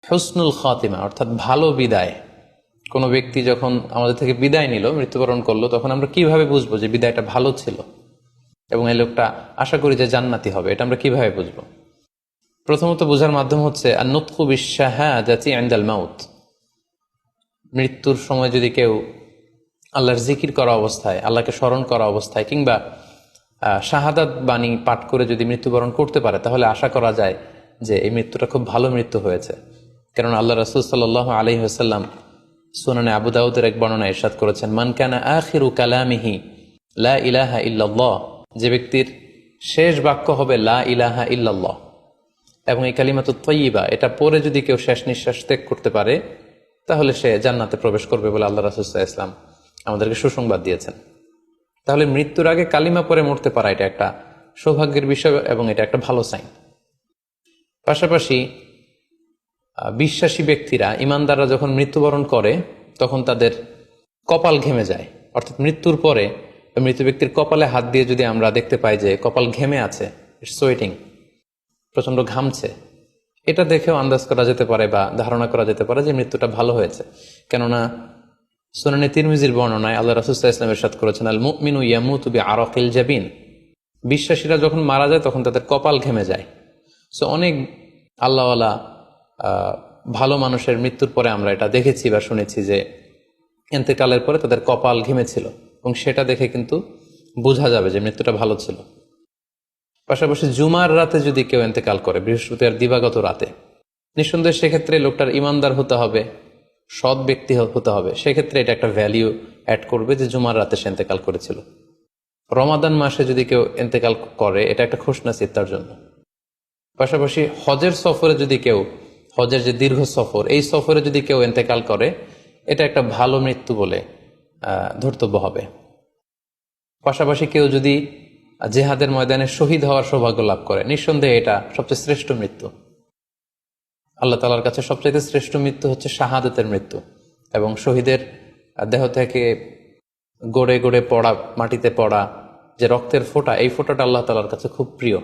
হুসনুল খাতিমা অর্থাৎ ভালো বিদায়। কোনো ব্যক্তি যখন আমাদের থেকে বিদায় নিল, মৃত্যুবরণ করলো, তখন আমরা কিভাবে বুঝবো যে বিদায়টা ভালো ছিল এবং এই লোকটা আশা করি যে জান্নাতি হবে? এটা আমরা কিভাবে বুঝবো? প্রথমত বোঝার মাধ্যম হচ্ছে আন-নুতকু বিশ-শাহাদাতি ইনদাল মাউত। মৃত্যুর সময় যদি কেউ আল্লাহর জিকির করা অবস্থায়, আল্লাহকে স্মরণ করা অবস্থায় কিংবা শাহাদাত বাণী পাঠ করে যদি মৃত্যুবরণ করতে পারে, তাহলে আশা করা যায় যে এই মৃত্যুটা খুব ভালো মৃত্যু হয়েছে। কারণ আল্লাহ রাসূল সাল্লাল্লাহু আলাইহি ওয়াসাল্লাম সুনানে আবু দাউদের এক বর্ণনায় ইরশাদ করেছেন, মান কানা আখিরু কালামিহি লা ইলাহা ইল্লাল্লাহ, যে ব্যক্তির শেষ বাক্য হবে লা ইলাহা ইল্লাল্লাহ এবং এই কালিমাতুত তাইয়্যিবা, এটা পরে যদি কেউ শেষ নিঃশ্বাস ত্যাগ করতে পারে, তাহলে সে জান্নাতে প্রবেশ করবে বলে আল্লাহ রাসূল সাল্লাল্লাহু আলাইহি ওয়াসাল্লাম আমাদেরকে সুসংবাদ দিয়েছেন। তাহলে মৃত্যুর আগে কালিমা পরে মরতে পারা এটা একটা সৌভাগ্যের বিষয় এবং এটা একটা ভালো সাইন। পাশাপাশি বিশ্বাসী ব্যক্তিরা, ইমানদাররা যখন মৃত্যুবরণ করে তখন তাদের কপাল ঘেমে যায়। অর্থাৎ মৃত্যুর পরে মৃত ব্যক্তির কপালে হাত দিয়ে যদি আমরা দেখতে পাই যে কপাল ঘেমে আছে, সোয়েটিং, প্রচন্ড ঘামছে, এটা দেখেও আন্দাজ করা যেতে পারে বা ধারণা করা যেতে পারে যে মৃত্যুটা ভালো হয়েছে। কেননা সুনানে তিরমিজির বর্ণনায় আল্লাহ রাসূল সাল্লাল্লাহু আলাইহি ওয়াসাল্লাম ইরশাদ করেছেন, আল মুমিনু ইয়ামুতু বিআরাকিল জাবিন, বিশ্বাসীরা যখন মারা যায় তখন তাদের কপাল ঘেমে যায়। সো অনেক আল্লাহওয়ালা ভালো মানুষের মৃত্যুর পরে আমরা এটা দেখেছি বা শুনেছি যে ইন্তেকালের পরে তাদের কপাল ঘেমেছিল এবং সেটা দেখে কিন্তু বোঝা যাবে যে মৃত্যুটা ভালো ছিল। পাশাপাশি জুমার রাতে যদি কেউ ইন্তেকাল করে, বৃহস্পতিবার দিবাগত রাতে, নিঃসন্দেহে সেক্ষেত্রে লোকটার ইমানদার হতে হবে, সৎ ব্যক্তি হতে হবে। সেক্ষেত্রে এটা একটা ভ্যালিউ অ্যাড করবে যে জুমার রাতে সে ইন্তেকাল করেছিল। রমাদান মাসে যদি কেউ ইন্তেকাল করে, এটা একটা খুশনসিব তার জন্য। পাশাপাশি হজের সফরে যদি কেউ, হজের যে দীর্ঘ সফর, এই সফরে যদি কেউ ইন্তেকাল করে, এটা একটা ভালো মৃত্যু বলে ধর্তব্য হবে। পাশাপাশি কেউ যদি জেহাদের ময়দানে শহীদ হওয়ার সৌভাগ্য লাভ করে, নিঃসন্দেহে এটা সবচেয়ে শ্রেষ্ঠ মৃত্যু। আল্লাহ তাআলার কাছে সবচেয়ে শ্রেষ্ঠ মৃত্যু হচ্ছে শাহাদাতের মৃত্যু, এবং শহীদের দেহ থেকে গড়ে গড়ে পড়া, মাটিতে পড়া যে রক্তের ফোঁটা, এই ফোঁটাটা আল্লাহ তাআলার কাছে খুব প্রিয়।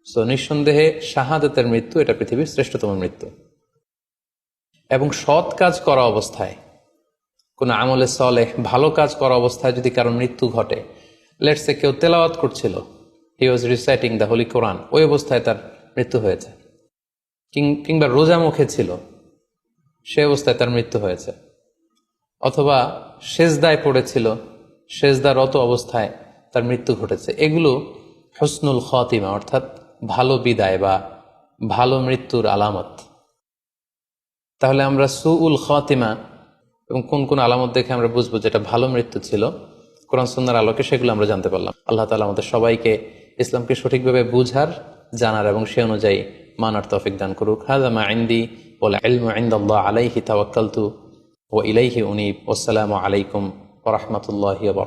সো নিঃসন্দেহে শাহাদাতের মৃত্যু এটা পৃথিবীর শ্রেষ্ঠতম মৃত্যু। এবং সৎ কাজ করা অবস্থায়, কোনো আমলে সলেহ, ভালো কাজ করা অবস্থায় যদি কারো মৃত্যু ঘটে, লেটস সে কেউ তেলাওয়াত করছিল, হি ওয়াজ রিসাইটিং দ্য হোলি কোরআন, ওই অবস্থায় তার মৃত্যু হয়েছে, কিংবা রোজা মুখে ছিল, সে অবস্থায় তার মৃত্যু হয়েছে, অথবা সেজদায় পড়েছিল, সেজদারত অবস্থায় তার মৃত্যু ঘটেছে। এগুলো হুসনুল খাতিমা অর্থাৎ ভালো বিদায় বা ভালো মৃত্যুর আলামত। তাহলে আমরা সুউল খাতিমা এবং কোন কোন আলামত দেখে আমরা বুঝবো যেটা ভালো মৃত্যু ছিল, কোরআন সুন্নাহর আলোকে সেগুলো আমরা জানতে পারলাম। আল্লাহ তাআলা আমাদের সবাইকে ইসলামকে সঠিকভাবে বুঝার, জানার এবং সে অনুযায়ী মানার তৌফিক দান করুক। হাযা মা ইনদি ওয়াল ইলমু ইনদাল্লাহ আলাইহি তাওয়াক্কালতু ওয়া ইলাইহি উনীব। ওয়াসসালামু আলাইকুম ওয়া রাহমাতুল্লাহি ওয়া বারাকাতুহু।